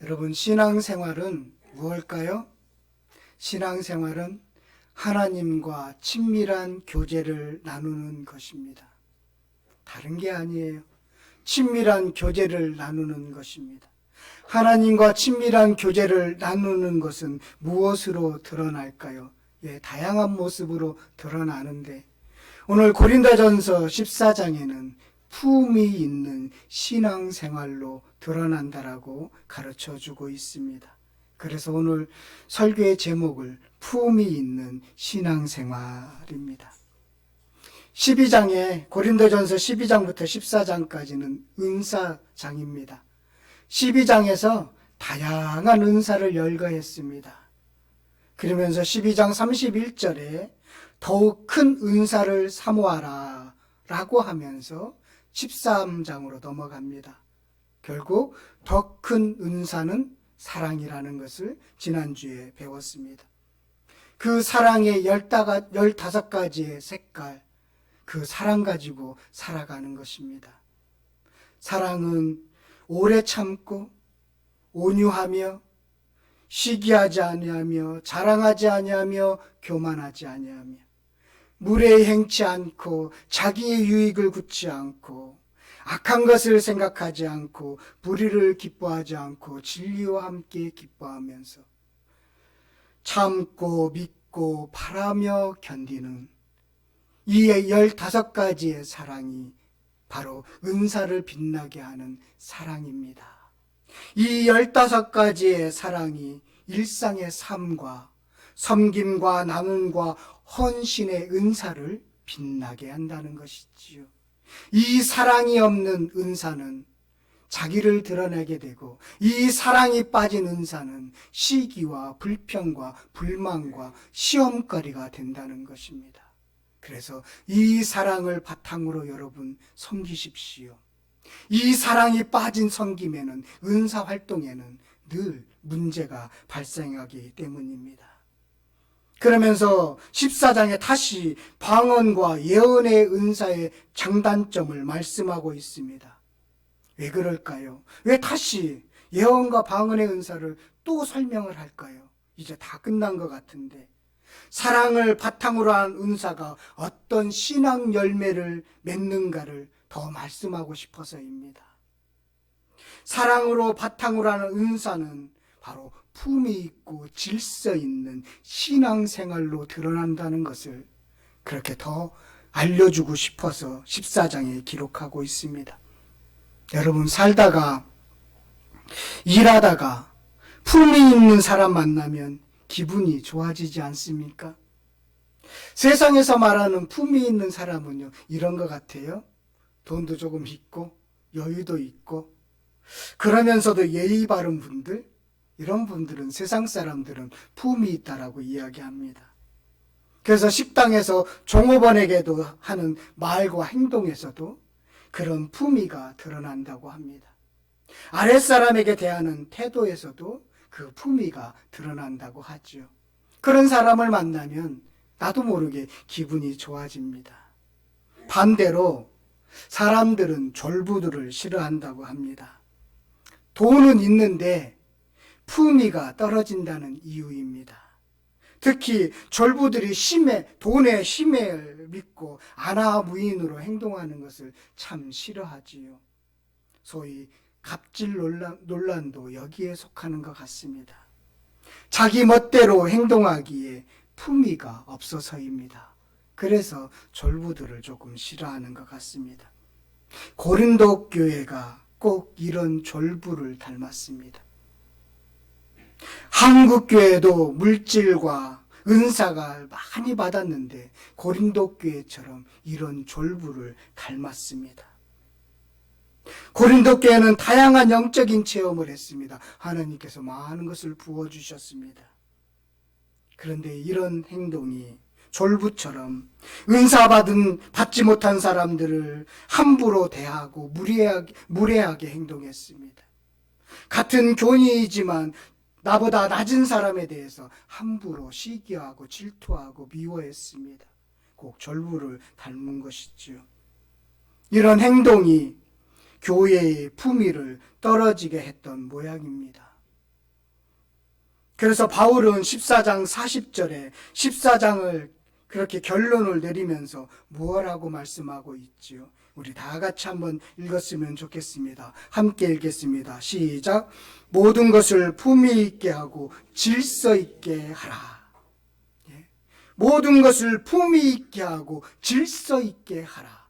여러분, 신앙생활은 무엇일까요? 신앙생활은 하나님과 친밀한 교제를 나누는 것입니다. 다른 게 아니에요. 친밀한 교제를 나누는 것입니다. 하나님과 친밀한 교제를 나누는 것은 무엇으로 드러날까요? 다양한 모습으로 드러나는데 오늘 고린도전서 14장에는 품이 있는 신앙생활로 드러난다라고 가르쳐주고 있습니다. 그래서 오늘 설교의 제목을 품이 있는 신앙생활입니다. 12장에 고린도전서 12장부터 14장까지는 은사장입니다. 12장에서 다양한 은사를 열거했습니다. 그러면서 12장 31절에 더욱 큰 은사를 사모하라 라고 하면서 13장으로 넘어갑니다. 결국 더 큰 은사는 사랑이라는 것을 지난주에 배웠습니다. 그 사랑의 15가지의 색깔, 그 사랑 가지고 살아가는 것입니다. 사랑은 오래 참고 온유하며 시기하지 아니하며 자랑하지 아니하며 교만하지 아니하며 무례히 행치 않고 자기의 유익을 굳지 않고 악한 것을 생각하지 않고 불의를 기뻐하지 않고 진리와 함께 기뻐하면서 참고 믿고 바라며 견디는 이 15가지의 사랑이 바로 은사를 빛나게 하는 사랑입니다. 이 15가지의 사랑이 일상의 삶과 섬김과 나눔과 헌신의 은사를 빛나게 한다는 것이지요. 이 사랑이 없는 은사는 자기를 드러내게 되고 이 사랑이 빠진 은사는 시기와 불평과 불만과 시험거리가 된다는 것입니다. 그래서 이 사랑을 바탕으로 여러분 섬기십시오. 이 사랑이 빠진 섬김에는 은사 활동에는 늘 문제가 발생하기 때문입니다. 그러면서 14장에 다시 방언과 예언의 은사의 장단점을 말씀하고 있습니다. 왜 그럴까요? 왜 다시 예언과 방언의 은사를 또 설명을 할까요? 이제 다 끝난 것 같은데 사랑을 바탕으로 한 은사가 어떤 신앙 열매를 맺는가를 더 말씀하고 싶어서입니다. 사랑으로 바탕으로 하는 은사는 바로 품이 있고 질서 있는 신앙생활로 드러난다는 것을 그렇게 더 알려주고 싶어서 14장에 기록하고 있습니다. 여러분, 살다가 일하다가 품이 있는 사람 만나면 기분이 좋아지지 않습니까? 세상에서 말하는 품이 있는 사람은요, 이런 것 같아요. 돈도 조금 있고 여유도 있고 그러면서도 예의 바른 분들, 이런 분들은 세상 사람들은 품이 있다라고 이야기합니다. 그래서 식당에서 종업원에게도 하는 말과 행동에서도 그런 품위가 드러난다고 합니다. 아랫사람에게 대하는 태도에서도 그 품위가 드러난다고 하죠. 그런 사람을 만나면 나도 모르게 기분이 좋아집니다. 반대로 사람들은 졸부들을 싫어한다고 합니다. 돈은 있는데 품위가 떨어진다는 이유입니다. 특히 졸부들이 돈의 힘을 믿고 안하무인으로 행동하는 것을 참 싫어하지요. 소위 갑질 논란도 여기에 속하는 것 같습니다. 자기 멋대로 행동하기에 품위가 없어서입니다. 그래서 졸부들을 조금 싫어하는 것 같습니다. 고린도 교회가 꼭 이런 졸부를 닮았습니다. 한국 교회도 물질과 은사가 많이 받았는데 고린도 교회처럼 이런 졸부를 닮았습니다. 고린도 교회는 다양한 영적인 체험을 했습니다. 하나님께서 많은 것을 부어주셨습니다. 그런데 이런 행동이 졸부처럼 은사 받지 못한 사람들을 함부로 대하고 무례하게 행동했습니다. 같은 교인이지만 나보다 낮은 사람에 대해서 함부로 시기하고 질투하고 미워했습니다. 꼭 졸부를 닮은 것이지요. 이런 행동이 교회의 품위를 떨어지게 했던 모양입니다. 그래서 바울은 14장 40절에 14장을 그렇게 결론을 내리면서 무엇라고 말씀하고 있지요? 우리 다 같이 한번 읽었으면 좋겠습니다. 함께 읽겠습니다. 시작. 모든 것을 품위 있게 하고 질서 있게 하라. 예. 모든 것을 품위 있게 하고 질서 있게 하라.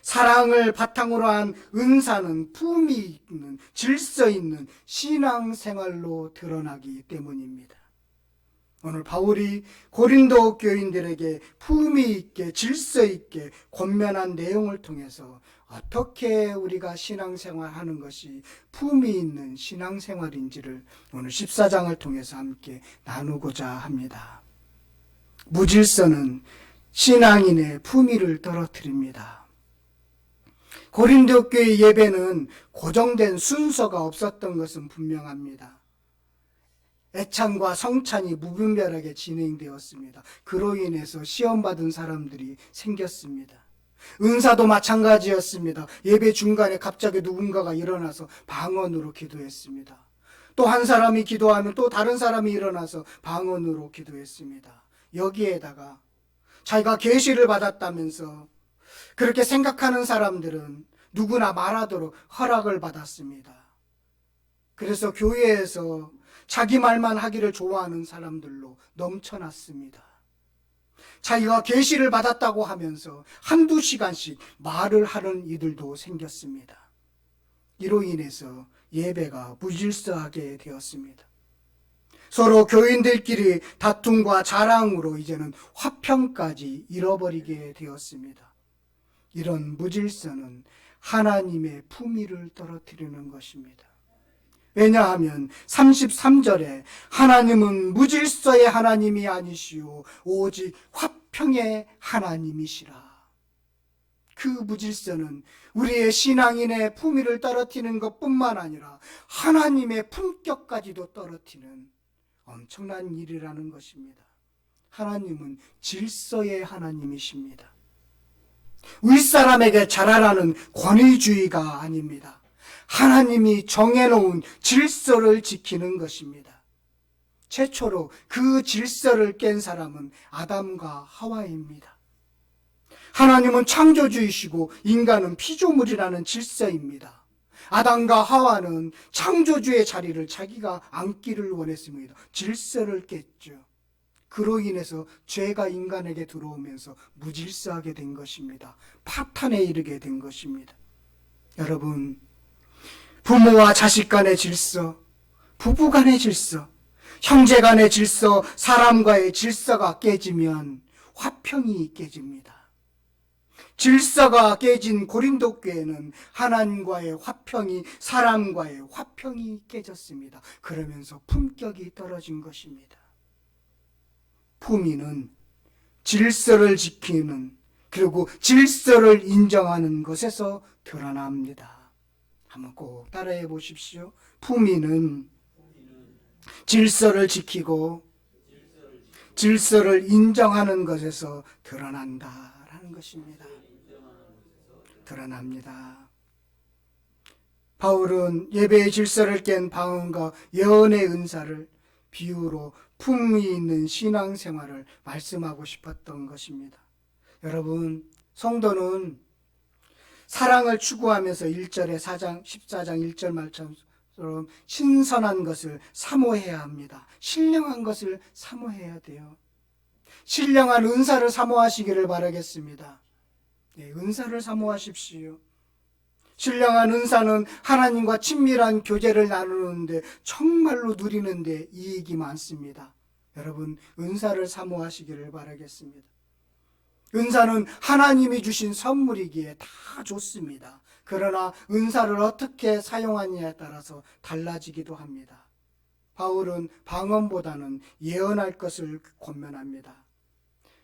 사랑을 바탕으로 한 은사는 품위 있는, 질서 있는 신앙생활로 드러나기 때문입니다. 오늘 바울이 고린도 교인들에게 품위 있게 질서 있게 권면한 내용을 통해서 어떻게 우리가 신앙생활하는 것이 품위 있는 신앙생활인지를 오늘 14장을 통해서 함께 나누고자 합니다. 무질서는 신앙인의 품위를 떨어뜨립니다. 고린도 교회 예배는 고정된 순서가 없었던 것은 분명합니다. 애찬과 성찬이 무분별하게 진행되었습니다. 그로 인해서 시험받은 사람들이 생겼습니다. 은사도 마찬가지였습니다. 예배 중간에 갑자기 누군가가 일어나서 방언으로 기도했습니다. 또 한 사람이 기도하면 또 다른 사람이 일어나서 방언으로 기도했습니다. 여기에다가 자기가 계시를 받았다면서 그렇게 생각하는 사람들은 누구나 말하도록 허락을 받았습니다. 그래서 교회에서 자기 말만 하기를 좋아하는 사람들로 넘쳐났습니다. 자기가 계시를 받았다고 하면서 한두 시간씩 말을 하는 이들도 생겼습니다. 이로 인해서 예배가 무질서하게 되었습니다. 서로 교인들끼리 다툼과 자랑으로 이제는 화평까지 잃어버리게 되었습니다. 이런 무질서는 하나님의 품위를 떨어뜨리는 것입니다. 왜냐하면 33절에 하나님은 무질서의 하나님이 아니시오 오직 화평의 하나님이시라. 그 무질서는 우리의 신앙인의 품위를 떨어뜨리는 것뿐만 아니라 하나님의 품격까지도 떨어뜨리는 엄청난 일이라는 것입니다. 하나님은 질서의 하나님이십니다. 윗사람에게 잘하라는 권위주의가 아닙니다. 하나님이 정해놓은 질서를 지키는 것입니다. 최초로 그 질서를 깬 사람은 아담과 하와입니다. 하나님은 창조주이시고 인간은 피조물이라는 질서입니다. 아담과 하와는 창조주의 자리를 자기가 앉기를 원했습니다. 질서를 깼죠. 그로 인해서 죄가 인간에게 들어오면서 무질서하게 된 것입니다. 파탄에 이르게 된 것입니다. 여러분, 부모와 자식 간의 질서, 부부 간의 질서, 형제 간의 질서, 사람과의 질서가 깨지면 화평이 깨집니다. 질서가 깨진 고린도 교회는 하나님과의 화평이, 사람과의 화평이 깨졌습니다. 그러면서 품격이 떨어진 것입니다. 품위는 질서를 지키는, 그리고 질서를 인정하는 것에서 드러납니다. 한번 꼭 따라해 보십시오. 품위는 질서를 지키고 질서를 인정하는 것에서 드러난다라는 것입니다. 드러납니다. 바울은 예배의 질서를 깬 방언과 예언의 은사를 비유로 품위 있는 신앙생활을 말씀하고 싶었던 것입니다. 여러분, 성도는 사랑을 추구하면서 1절에 14장 1절 말씀처럼 신선한 것을 사모해야 합니다. 신령한 것을 사모해야 돼요. 신령한 은사를 사모하시기를 바라겠습니다. 네, 은사를 사모하십시오. 신령한 은사는 하나님과 친밀한 교제를 나누는데 정말로 누리는데 이익이 많습니다. 여러분, 은사를 사모하시기를 바라겠습니다. 은사는 하나님이 주신 선물이기에 다 좋습니다. 그러나 은사를 어떻게 사용하느냐에 따라서 달라지기도 합니다. 바울은 방언보다는 예언할 것을 권면합니다.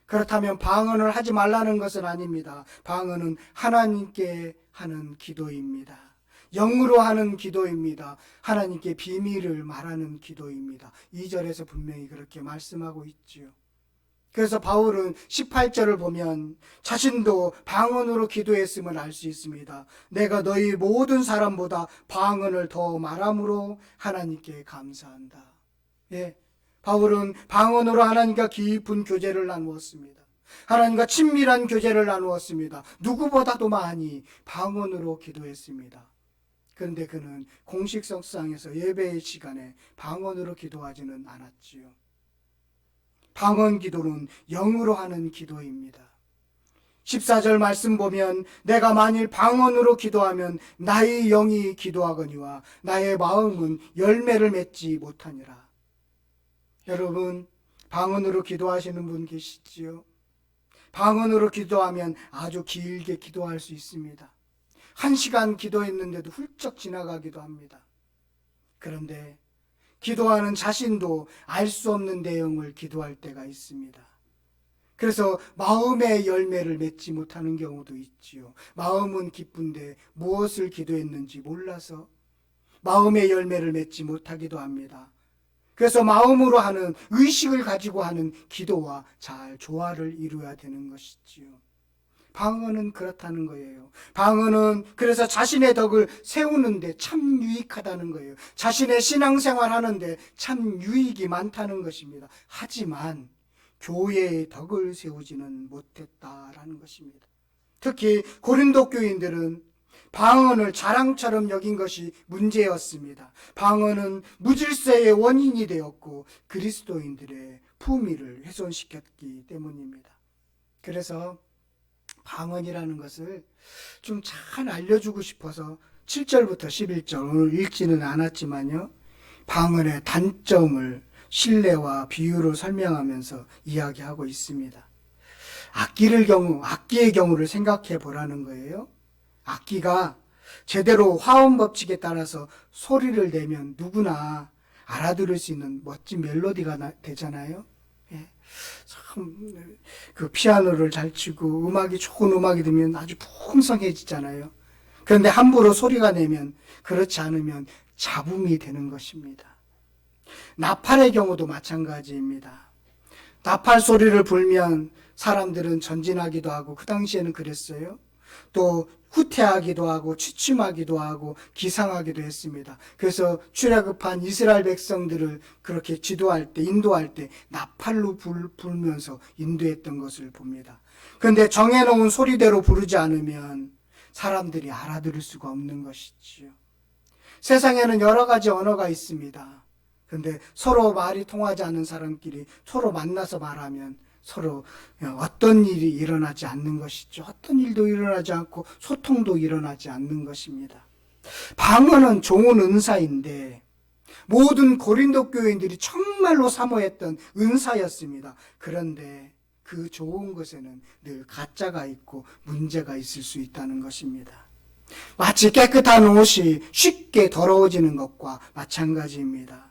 그렇다면 방언을 하지 말라는 것은 아닙니다. 방언은 하나님께 하는 기도입니다. 영으로 하는 기도입니다. 하나님께 비밀을 말하는 기도입니다. 2절에서 분명히 그렇게 말씀하고 있지요. 그래서 바울은 18절을 보면 자신도 방언으로 기도했음을 알 수 있습니다. 내가 너희 모든 사람보다 방언을 더 말함으로 하나님께 감사한다. 예, 바울은 방언으로 하나님과 깊은 교제를 나누었습니다. 하나님과 친밀한 교제를 나누었습니다. 누구보다도 많이 방언으로 기도했습니다. 그런데 그는 공식 석상에서 예배의 시간에 방언으로 기도하지는 않았지요. 방언 기도는 영으로 하는 기도입니다. 14절 말씀 보면 내가 만일 방언으로 기도하면 나의 영이 기도하거니와 나의 마음은 열매를 맺지 못하니라. 여러분, 방언으로 기도하시는 분 계시지요? 방언으로 기도하면 아주 길게 기도할 수 있습니다. 1시간 기도했는데도 훌쩍 지나가기도 합니다. 그런데 기도하는 자신도 알 수 없는 내용을 기도할 때가 있습니다. 그래서 마음의 열매를 맺지 못하는 경우도 있지요. 마음은 기쁜데 무엇을 기도했는지 몰라서 마음의 열매를 맺지 못하기도 합니다. 그래서 마음으로 하는 의식을 가지고 하는 기도와 잘 조화를 이루어야 되는 것이지요. 방언은 그렇다는 거예요. 방언은 그래서 자신의 덕을 세우는데 참 유익하다는 거예요. 자신의 신앙생활 하는데 참 유익이 많다는 것입니다. 하지만 교회의 덕을 세우지는 못했다라는 것입니다. 특히 고린도 교인들은 방언을 자랑처럼 여긴 것이 문제였습니다. 방언은 무질서의 원인이 되었고 그리스도인들의 품위를 훼손시켰기 때문입니다. 그래서 방언이라는 것을 좀 잘 알려주고 싶어서 7절부터 11절 오늘 읽지는 않았지만요. 방언의 단점을 신뢰와 비유로 설명하면서 이야기하고 있습니다. 악기의 경우를 생각해 보라는 거예요. 악기가 제대로 화음 법칙에 따라서 소리를 내면 누구나 알아들을 수 있는 멋진 멜로디가 되잖아요. 예. 참, 그 피아노를 잘 치고 좋은 음악이 들면 아주 풍성해지잖아요. 그런데 함부로 소리가 내면 그렇지 않으면 잡음이 되는 것입니다. 나팔의 경우도 마찬가지입니다. 나팔 소리를 불면 사람들은 전진하기도 하고 그 당시에는 그랬어요. 또 후퇴하기도 하고 취침하기도 하고 기상하기도 했습니다. 그래서 출애굽한 이스라엘 백성들을 그렇게 인도할 때 나팔로 불면서 인도했던 것을 봅니다. 그런데 정해놓은 소리대로 부르지 않으면 사람들이 알아들을 수가 없는 것이지요. 세상에는 여러 가지 언어가 있습니다. 그런데 서로 말이 통하지 않는 사람끼리 서로 만나서 말하면 서로 어떤 일이 일어나지 않는 것이죠. 어떤 일도 일어나지 않고 소통도 일어나지 않는 것입니다. 방언은 좋은 은사인데 모든 고린도 교인들이 정말로 사모했던 은사였습니다. 그런데 그 좋은 것에는 늘 가짜가 있고 문제가 있을 수 있다는 것입니다. 마치 깨끗한 옷이 쉽게 더러워지는 것과 마찬가지입니다.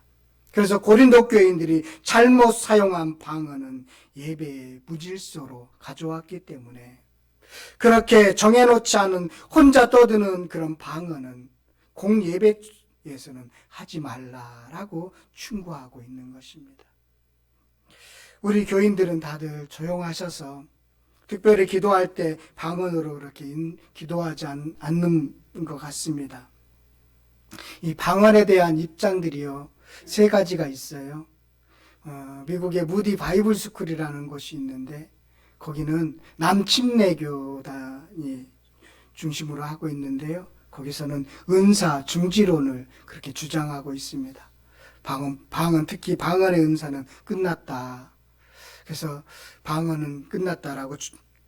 그래서 고린도 교인들이 잘못 사용한 방언은 예배의 무질서로 가져왔기 때문에 그렇게 정해놓지 않은 혼자 떠드는 그런 방언은 공예배에서는 하지 말라라고 충고하고 있는 것입니다. 우리 교인들은 다들 조용하셔서 특별히 기도할 때 방언으로 그렇게 기도하지 않는 것 같습니다. 이 방언에 대한 입장들이요, 3가지가 있어요. 미국의 무디 바이블 스쿨이라는 곳이 있는데 거기는 남침례교단이 중심으로 하고 있는데요. 거기서는 은사 중지론을 그렇게 주장하고 있습니다. 방언 특히 방언의 은사는 끝났다. 그래서 방언은 끝났다라고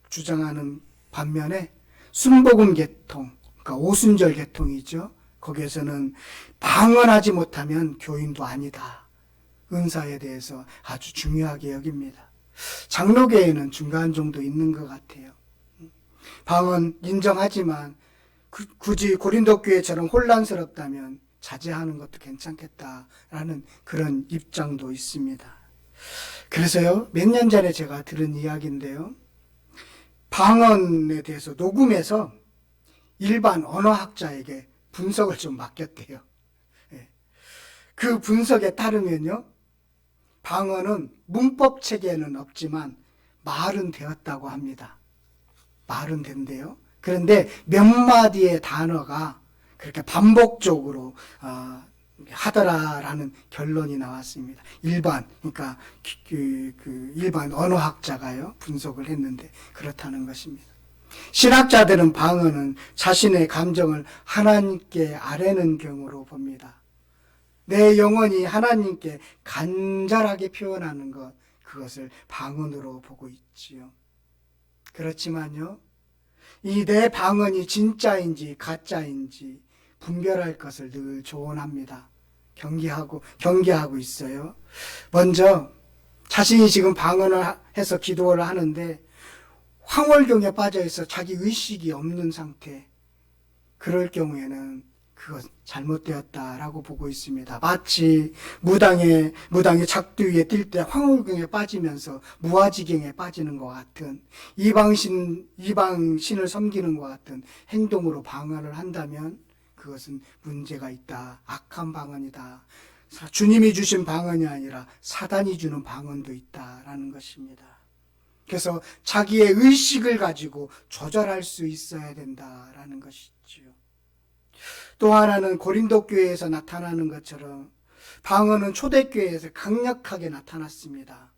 주장하는 반면에 순복음 계통, 그러니까 오순절 계통이죠. 거기에서는 방언하지 못하면 교인도 아니다. 은사에 대해서 아주 중요하게 여깁니다. 장로계에는 중간 정도 있는 것 같아요. 방언 인정하지만 굳이 고린도 교회처럼 혼란스럽다면 자제하는 것도 괜찮겠다라는 그런 입장도 있습니다. 그래서요, 몇 년 전에 제가 들은 이야기인데요. 방언에 대해서 녹음해서 일반 언어학자에게 분석을 좀 맡겼대요. 그 분석에 따르면요, 방언은 문법 체계는 없지만 말은 되었다고 합니다. 말은 된대요. 그런데 몇 마디의 단어가 그렇게 반복적으로 하더라라는 결론이 나왔습니다. 일반, 그러니까 일반 언어학자가요, 분석을 했는데 그렇다는 것입니다. 신학자들은 방언은 자신의 감정을 하나님께 아뢰는 경우로 봅니다. 내 영혼이 하나님께 간절하게 표현하는 것, 그것을 방언으로 보고 있지요. 그렇지만요, 이 내 방언이 진짜인지 가짜인지 분별할 것을 늘 조언합니다. 경계하고 있어요. 먼저 자신이 지금 방언을 해서 기도를 하는데 황홀경에 빠져 있어 자기 의식이 없는 상태, 그럴 경우에는 그것 잘못되었다라고 보고 있습니다. 마치 무당의 작두 위에 뛸 때 황홀경에 빠지면서 무아지경에 빠지는 것 같은, 이방신을 섬기는 것 같은 행동으로 방언을 한다면 그것은 문제가 있다. 악한 방언이다. 주님이 주신 방언이 아니라 사단이 주는 방언도 있다라는 것입니다. 그래서 자기의 의식을 가지고 조절할 수 있어야 된다라는 것이지요. 또 하나는 고린도 교회에서 나타나는 것처럼 방언은 초대교회에서 강력하게 나타났습니다.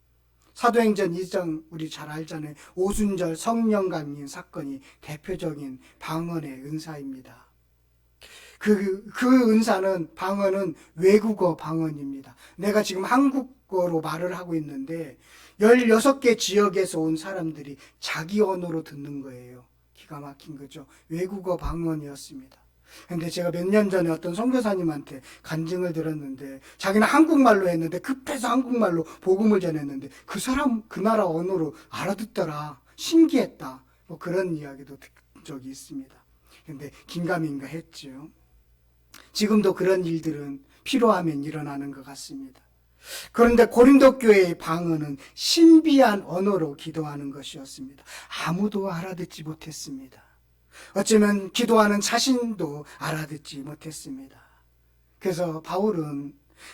사도행전 2장 우리 잘 알잖아요. 오순절 성령 강림 사건이 대표적인 방언의 은사입니다. 그 은사는, 방언은 외국어 방언입니다. 내가 지금 한국어로 말을 하고 있는데 16개 지역에서 온 사람들이 자기 언어로 듣는 거예요. 기가 막힌 거죠. 외국어 방언이었습니다. 근데 제가 몇 년 전에 어떤 선교사님한테 간증을 들었는데, 자기는 한국말로 했는데 급해서 한국말로 복음을 전했는데 그 사람 그 나라 언어로 알아듣더라. 신기했다. 뭐 그런 이야기도 듣은 적이 있습니다. 근데 긴가민가 했죠. 지금도 그런 일들은 필요하면 일어나는 것 같습니다. 그런데 고린도 교회의 방언은 신비한 언어로 기도하는 것이었습니다. 아무도 알아듣지 못했습니다. 어쩌면 기도하는 자신도 알아듣지 못했습니다. 그래서 바울은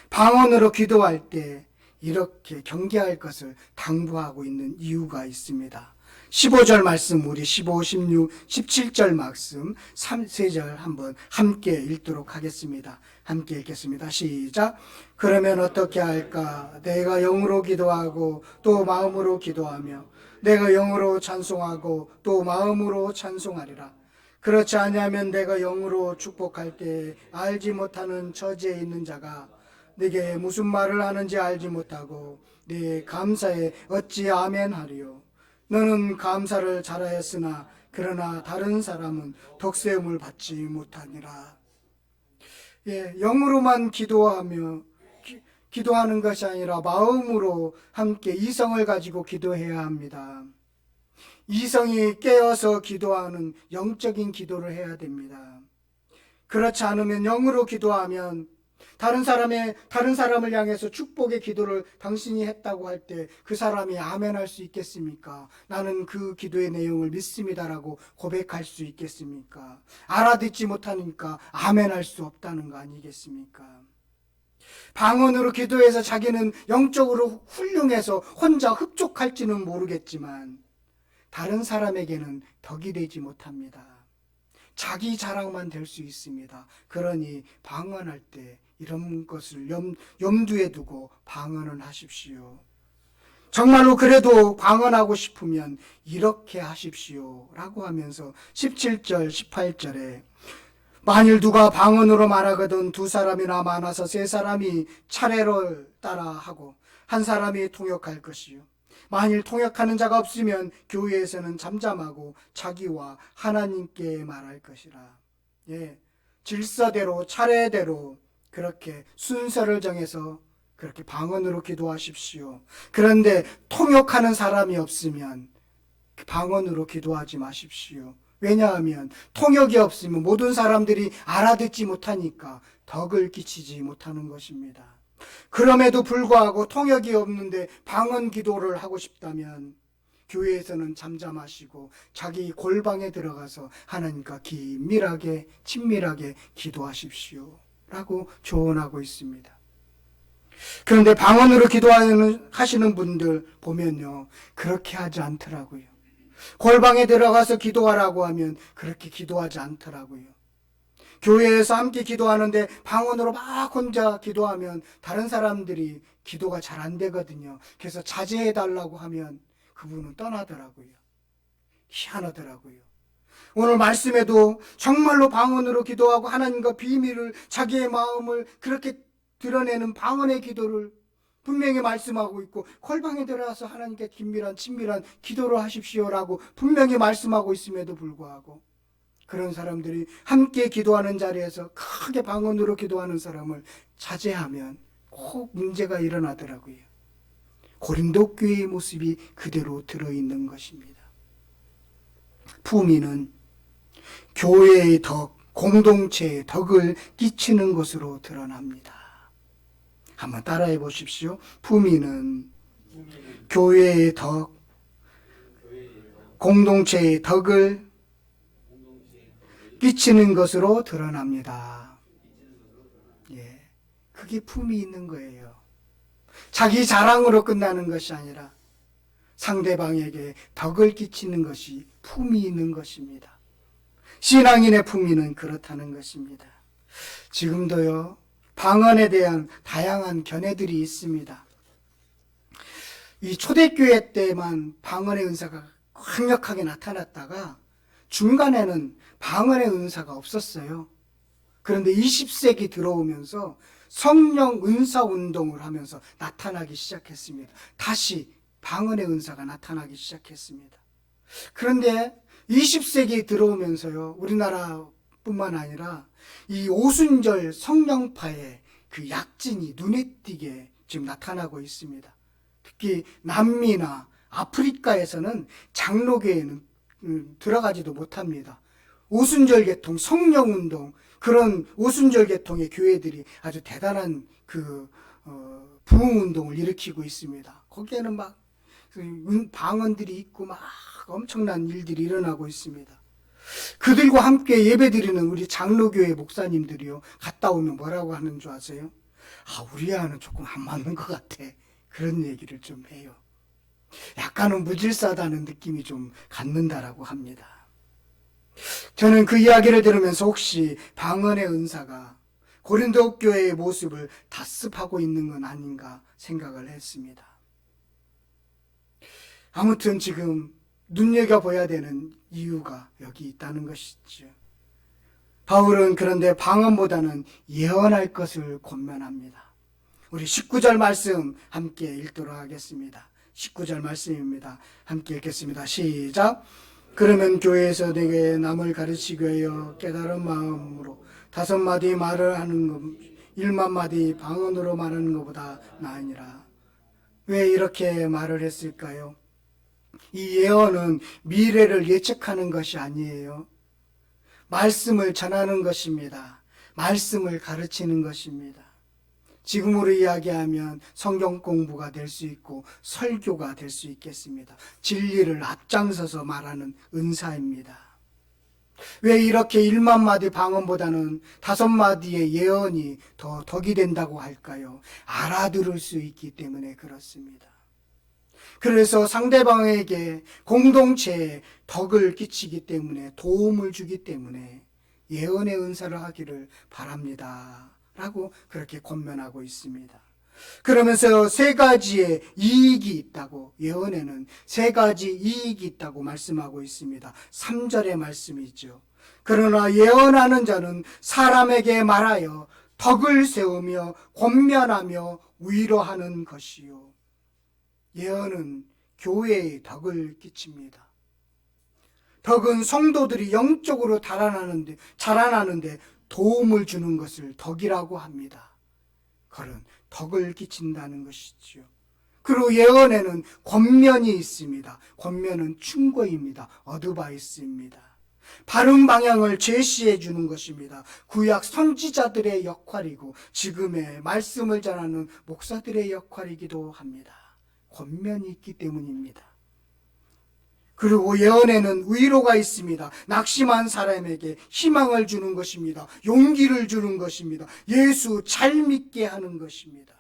방언으로 기도할 때 이렇게 경계할 것을 당부하고 있는 이유가 있습니다. 15절 말씀, 우리 15, 16, 17절 말씀 3절 한번 함께 읽도록 하겠습니다. 함께 읽겠습니다. 시작. 그러면 어떻게 할까? 내가 영으로 기도하고 또 마음으로 기도하며 내가 영으로 찬송하고 또 마음으로 찬송하리라. 그렇지 아니하면 내가 영으로 축복할 때 알지 못하는 처지에 있는 자가 네게 무슨 말을 하는지 알지 못하고 네 감사에 어찌 아멘 하리요. 너는 감사를 잘하였으나 그러나 다른 사람은 덕세움을 받지 못하니라. 영으로만 기도하는 것이 아니라 마음으로 함께 이성을 가지고 기도해야 합니다. 이성이 깨어서 기도하는 영적인 기도를 해야 됩니다. 그렇지 않으면 영으로 기도하면 다른 사람을 향해서 축복의 기도를 당신이 했다고 할 때 그 사람이 아멘할 수 있겠습니까? 나는 그 기도의 내용을 믿습니다라고 고백할 수 있겠습니까? 알아듣지 못하니까 아멘할 수 없다는 거 아니겠습니까? 방언으로 기도해서 자기는 영적으로 훌륭해서 혼자 흡족할지는 모르겠지만 다른 사람에게는 덕이 되지 못합니다. 자기 자랑만 될 수 있습니다. 그러니 방언할 때 이런 것을 염두에 두고 방언을 하십시오. 정말로 그래도 방언하고 싶으면 이렇게 하십시오 라고 하면서 17절 18절에 만일 누가 방언으로 말하거든 두 사람이나 많아서 세 사람이 차례로 따라하고 한 사람이 통역할 것이요. 만일 통역하는 자가 없으면 교회에서는 잠잠하고 자기와 하나님께 말할 것이라. 질서대로 차례대로 그렇게 순서를 정해서 그렇게 방언으로 기도하십시오. 그런데 통역하는 사람이 없으면 방언으로 기도하지 마십시오. 왜냐하면 통역이 없으면 모든 사람들이 알아듣지 못하니까 덕을 끼치지 못하는 것입니다. 그럼에도 불구하고 통역이 없는데 방언 기도를 하고 싶다면 교회에서는 잠잠하시고 자기 골방에 들어가서 하나님과 긴밀하게 친밀하게 기도하십시오 라고 조언하고 있습니다. 그런데 방언으로 기도하시는 분들 보면요, 그렇게 하지 않더라고요. 골방에 들어가서 기도하라고 하면 그렇게 기도하지 않더라고요. 교회에서 함께 기도하는데 방언으로 막 혼자 기도하면 다른 사람들이 기도가 잘 안 되거든요. 그래서 자제해 달라고 하면 그분은 떠나더라고요. 희한하더라고요. 오늘 말씀에도 정말로 방언으로 기도하고 하나님과 비밀을, 자기의 마음을 그렇게 드러내는 방언의 기도를 분명히 말씀하고 있고, 콜방에 들어가서 하나님께 긴밀한 친밀한 기도를 하십시오라고 분명히 말씀하고 있음에도 불구하고 그런 사람들이 함께 기도하는 자리에서 크게 방언으로 기도하는 사람을 자제하면 꼭 문제가 일어나더라고요. 고린도 교회의 모습이 그대로 들어있는 것입니다. 품위는 교회의 덕, 공동체의 덕을 끼치는 것으로 드러납니다. 한번 따라해 보십시오. 품위는 교회의 덕, 공동체의 덕을 끼치는 것으로 드러납니다. 예, 그게 품이 있는 거예요. 자기 자랑으로 끝나는 것이 아니라 상대방에게 덕을 끼치는 것이 품이 있는 것입니다. 신앙인의 품위는 그렇다는 것입니다. 지금도요, 방언에 대한 다양한 견해들이 있습니다. 이 초대교회 때만 방언의 은사가 강력하게 나타났다가 중간에는 방언의 은사가 없었어요. 그런데 20세기 들어오면서 성령 은사 운동을 하면서 나타나기 시작했습니다. 다시 방언의 은사가 나타나기 시작했습니다. 그런데 20세기 들어오면서요, 우리나라뿐만 아니라 이 오순절 성령파의 그 약진이 눈에 띄게 지금 나타나고 있습니다. 특히 남미나 아프리카에서는 장로교회는 들어가지도 못합니다. 오순절 계통, 성령운동, 그런 오순절 계통의 교회들이 아주 대단한 부흥운동을 일으키고 있습니다. 거기에는 막 방언들이 있고 막 엄청난 일들이 일어나고 있습니다. 그들과 함께 예배드리는 우리 장로교회 목사님들이요, 갔다 오면 뭐라고 하는 줄 아세요? 우리와는 조금 안 맞는 것 같아. 그런 얘기를 좀 해요. 약간은 무질서하다는 느낌이 좀 갖는다라고 합니다. 저는 그 이야기를 들으면서 혹시 방언의 은사가 고린도 교회의 모습을 답습하고 있는 건 아닌가 생각을 했습니다. 아무튼 지금 눈여겨봐야 되는 이유가 여기 있다는 것이죠. 바울은 그런데 방언보다는 예언할 것을 권면합니다. 우리 19절 말씀 함께 읽도록 하겠습니다. 19절 말씀입니다. 함께 읽겠습니다. 시작. 그러면 교회에서 내게 남을 가르치기 위하여 깨달은 마음으로 5마디 말을 하는 것, 1만마디 방언으로 말하는 것보다 나으니라. 왜 이렇게 말을 했을까요? 이 예언은 미래를 예측하는 것이 아니에요. 말씀을 전하는 것입니다. 말씀을 가르치는 것입니다. 지금으로 이야기하면 성경 공부가 될 수 있고 설교가 될 수 있겠습니다. 진리를 앞장서서 말하는 은사입니다. 왜 이렇게 1만마디 방언보다는 5마디의 예언이 더 덕이 된다고 할까요? 알아들을 수 있기 때문에 그렇습니다. 그래서 상대방에게 공동체에 덕을 끼치기 때문에, 도움을 주기 때문에 예언의 은사를 하기를 바랍니다 라고 그렇게 권면하고 있습니다. 그러면서 3가지의 이익이 있다고, 예언에는 3가지 이익이 있다고 말씀하고 있습니다. 3절의 말씀이죠. 그러나 예언하는 자는 사람에게 말하여 덕을 세우며 권면하며 위로하는 것이요. 예언은 교회의 덕을 끼칩니다. 덕은 성도들이 영적으로 자라나는데 도움을 주는 것을 덕이라고 합니다. 그런 덕을 끼친다는 것이지요. 그리고 예언에는 권면이 있습니다. 권면은 충고입니다. 어드바이스입니다. 바른 방향을 제시해 주는 것입니다. 구약 선지자들의 역할이고 지금의 말씀을 전하는 목사들의 역할이기도 합니다. 권면이 있기 때문입니다. 그리고 예언에는 위로가 있습니다. 낙심한 사람에게 희망을 주는 것입니다. 용기를 주는 것입니다. 예수 잘 믿게 하는 것입니다.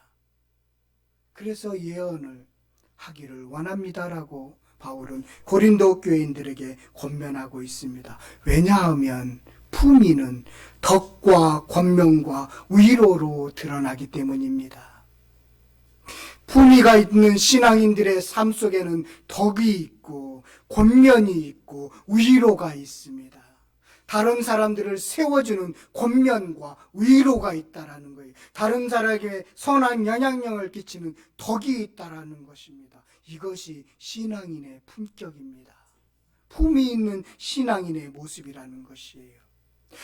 그래서 예언을 하기를 원합니다라고 바울은 고린도 교인들에게 권면하고 있습니다. 왜냐하면 품위는 덕과 권면과 위로로 드러나기 때문입니다. 품위가 있는 신앙인들의 삶 속에는 덕이 있고 권면이 있고 위로가 있습니다. 다른 사람들을 세워주는 권면과 위로가 있다라는 거예요. 다른 사람에게 선한 영향력을 끼치는 덕이 있다라는 것입니다. 이것이 신앙인의 품격입니다. 품위 있는 신앙인의 모습이라는 것이에요.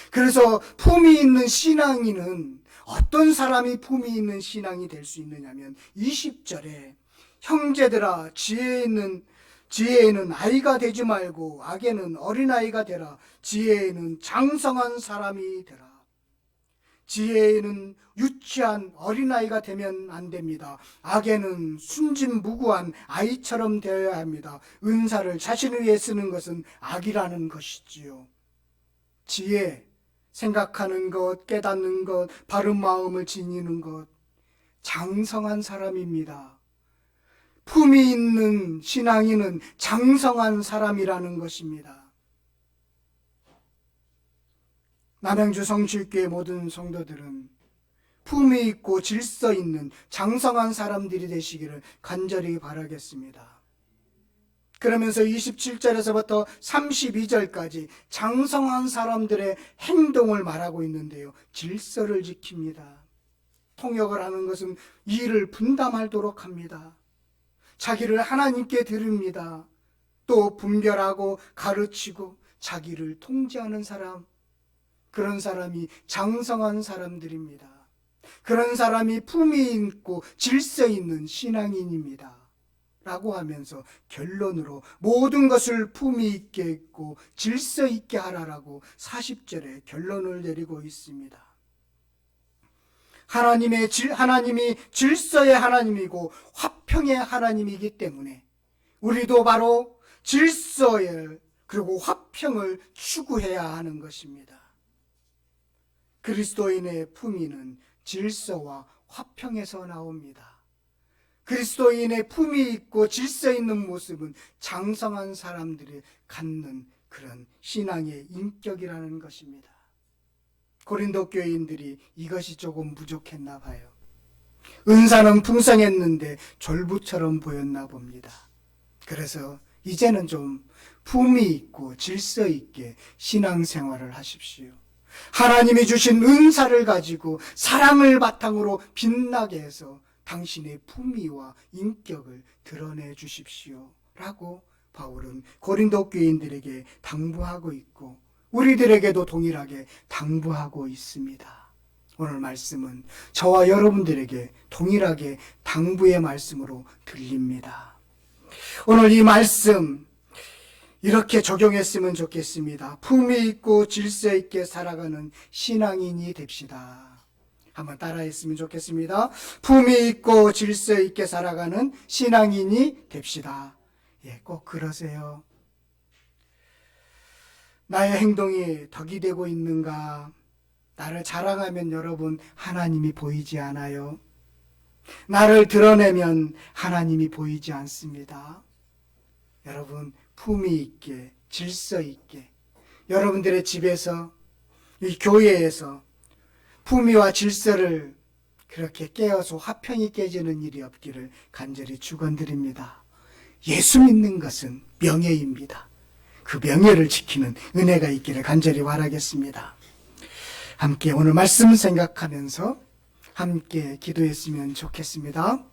그래서 품위 있는 신앙인은 어떤 사람이 품위 있는 신앙이 될 수 있느냐면 20절에 형제들아 지혜에는 아이가 되지 말고 악에는 어린아이가 되라. 지혜에는 장성한 사람이 되라. 지혜에는 유치한 어린아이가 되면 안 됩니다. 악에는 순진무구한 아이처럼 되어야 합니다. 은사를 자신을 위해 쓰는 것은 악이라는 것이지요. 지혜, 생각하는 것, 깨닫는 것, 바른 마음을 지니는 것, 장성한 사람입니다. 품위 있는 신앙인은 장성한 사람이라는 것입니다. 남양주 성실교회 모든 성도들은 품위 있고 질서 있는 장성한 사람들이 되시기를 간절히 바라겠습니다. 그러면서 27절에서부터 32절까지 장성한 사람들의 행동을 말하고 있는데요. 질서를 지킵니다. 통역을 하는 것은 일을 분담하도록 합니다. 자기를 하나님께 드립니다. 또 분별하고 가르치고 자기를 통제하는 사람, 그런 사람이 장성한 사람들입니다. 그런 사람이 품위 있고 질서 있는 신앙인입니다. 라고 하면서 결론으로 모든 것을 품위 있게 있고 질서 있게 하라라고 40절에 결론을 내리고 있습니다. 하나님이 질서의 하나님이고 화평의 하나님이기 때문에 우리도 바로 질서에 그리고 화평을 추구해야 하는 것입니다. 그리스도인의 품위는 질서와 화평에서 나옵니다. 그리스도인의 품위 있고 질서 있는 모습은 장성한 사람들이 갖는 그런 신앙의 인격이라는 것입니다. 고린도 교인들이 이것이 조금 부족했나 봐요. 은사는 풍성했는데 졸부처럼 보였나 봅니다. 그래서 이제는 좀 품위 있고 질서 있게 신앙생활을 하십시오. 하나님이 주신 은사를 가지고 사랑을 바탕으로 빛나게 해서 당신의 품위와 인격을 드러내 주십시오. 라고 바울은 고린도 교인들에게 당부하고 있고 우리들에게도 동일하게 당부하고 있습니다. 오늘 말씀은 저와 여러분들에게 동일하게 당부의 말씀으로 들립니다. 오늘 이 말씀 이렇게 적용했으면 좋겠습니다. 품위 있고 질서 있게 살아가는 신앙인이 됩시다. 한번 따라했으면 좋겠습니다. 품위 있고 질서 있게 살아가는 신앙인이 됩시다. 예, 꼭 그러세요. 나의 행동이 덕이 되고 있는가? 나를 자랑하면 여러분 하나님이 보이지 않아요. 나를 드러내면 하나님이 보이지 않습니다. 여러분 품위 있게 질서 있게 여러분들의 집에서 이 교회에서 품위와 질서를 그렇게 깨어서 화평이 깨지는 일이 없기를 간절히 축원드립니다. 예수 믿는 것은 명예입니다. 그 명예를 지키는 은혜가 있기를 간절히 바라겠습니다. 함께 오늘 말씀 생각하면서 함께 기도했으면 좋겠습니다.